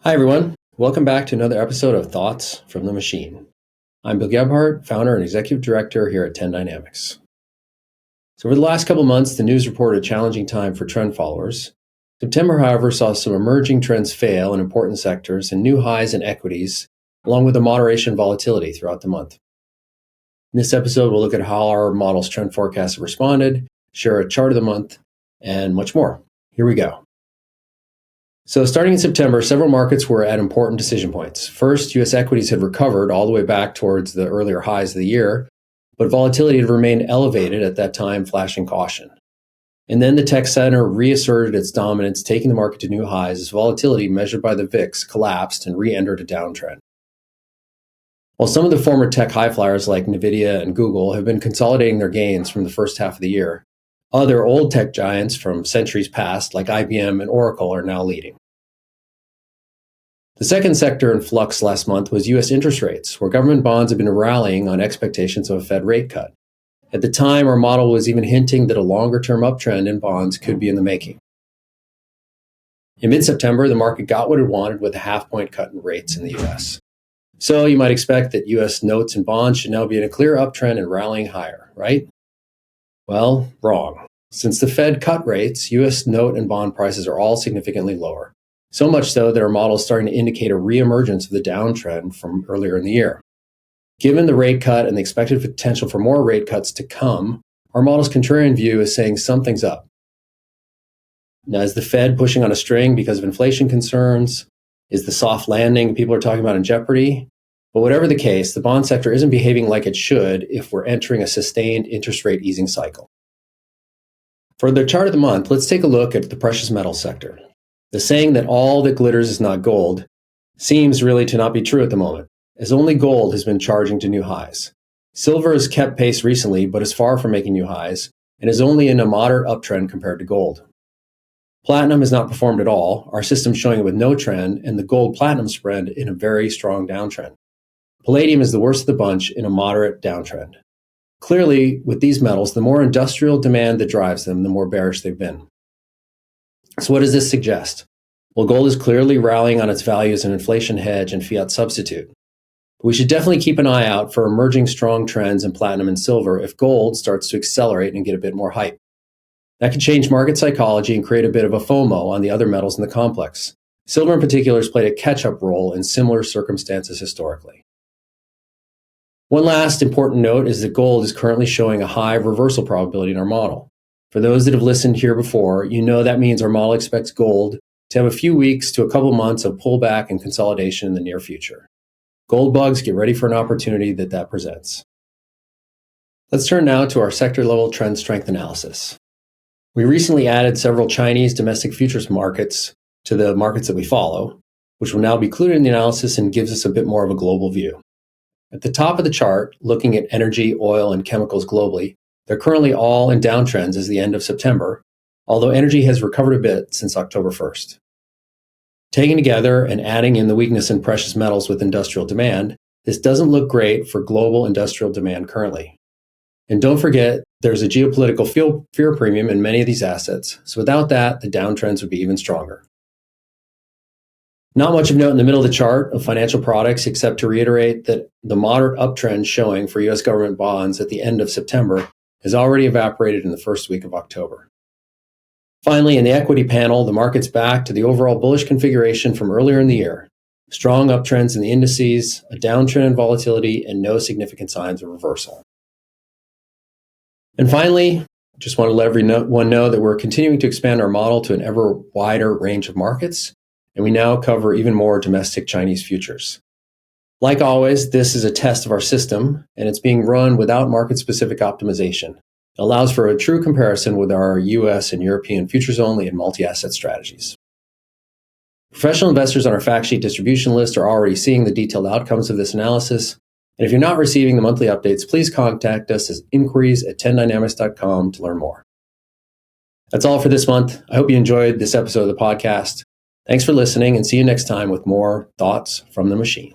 Hi, everyone. Welcome back to another episode of Thoughts from the Machine. I'm Bill Gebhardt, founder and executive director here at 10 Dynamics. So over the last couple months, the news reported a challenging time for trend followers. September, however, saw some emerging trends fail in important sectors and new highs in equities, along with a moderation in volatility throughout the month. In this episode, we'll look at how our model's trend forecasts have responded, share a chart of the month, and much more. Here we go. So starting in September, several markets were at important decision points. First, U.S. equities had recovered all the way back towards the earlier highs of the year, but volatility had remained elevated at that time, flashing caution. And then the tech center reasserted its dominance, taking the market to new highs as volatility measured by the VIX collapsed and re-entered a downtrend. While some of the former tech high flyers like NVIDIA and Google have been consolidating their gains from the first half of the year, other old tech giants from centuries past, like IBM and Oracle, are now leading. The second sector in flux last month was U.S. interest rates, where government bonds have been rallying on expectations of a Fed rate cut. At the time, our model was even hinting that a longer-term uptrend in bonds could be in the making. In mid-September, the market got what it wanted with a half-point cut in rates in the U.S. So you might expect that U.S. notes and bonds should now be in a clear uptrend and rallying higher, right? Well, wrong. Since the Fed cut rates, U.S. note and bond prices are all significantly lower. So much so that our model is starting to indicate a reemergence of the downtrend from earlier in the year. Given the rate cut and the expected potential for more rate cuts to come, our model's contrarian view is saying something's up. Now, is the Fed pushing on a string because of inflation concerns? Is the soft landing people are talking about in jeopardy? But whatever the case, the bond sector isn't behaving like it should if we're entering a sustained interest rate easing cycle. For the chart of the month, let's take a look at the precious metal sector. The saying that all that glitters is not gold seems really to not be true at the moment, as only gold has been charging to new highs. Silver has kept pace recently, but is far from making new highs, and is only in a moderate uptrend compared to gold. Platinum has not performed at all, our system showing it with no trend, and the gold-platinum spread in a very strong downtrend. Palladium is the worst of the bunch in a moderate downtrend. Clearly, with these metals, the more industrial demand that drives them, the more bearish they've been. So what does this suggest? Well, gold is clearly rallying on its value as an inflation hedge and fiat substitute. But we should definitely keep an eye out for emerging strong trends in platinum and silver if gold starts to accelerate and get a bit more hype. That could change market psychology and create a bit of a FOMO on the other metals in the complex. Silver in particular has played a catch-up role in similar circumstances historically. One last important note is that gold is currently showing a high reversal probability in our model. For those that have listened here before, you know that means our model expects gold to have a few weeks to a couple months of pullback and consolidation in the near future. Gold bugs, get ready for an opportunity that presents. Let's turn now to our sector-level trend strength analysis. We recently added several Chinese domestic futures markets to the markets that we follow, which will now be included in the analysis and gives us a bit more of a global view. At the top of the chart, looking at energy, oil, and chemicals globally, they're currently all in downtrends as the end of September, although energy has recovered a bit since October 1st. Taken together and adding in the weakness in precious metals with industrial demand, this doesn't look great for global industrial demand currently. And don't forget, there's a geopolitical fear premium in many of these assets, so without that, the downtrends would be even stronger. Not much of note in the middle of the chart of financial products, except to reiterate that the moderate uptrend showing for U.S. government bonds at the end of September has already evaporated in the first week of October. Finally, in the equity panel, the market's back to the overall bullish configuration from earlier in the year. Strong uptrends in the indices, a downtrend in volatility, and no significant signs of reversal. And finally, just want to let everyone know that we're continuing to expand our model to an ever wider range of markets, and we now cover even more domestic Chinese futures. Like always, this is a test of our system, and it's being run without market-specific optimization. It allows for a true comparison with our US and European futures-only and multi-asset strategies. Professional investors on our fact sheet distribution list are already seeing the detailed outcomes of this analysis, and if you're not receiving the monthly updates, please contact us at inquiries@10dynamics.com to learn more. That's all for this month. I hope you enjoyed this episode of the podcast. Thanks for listening, and see you next time with more Thoughts from the Machine.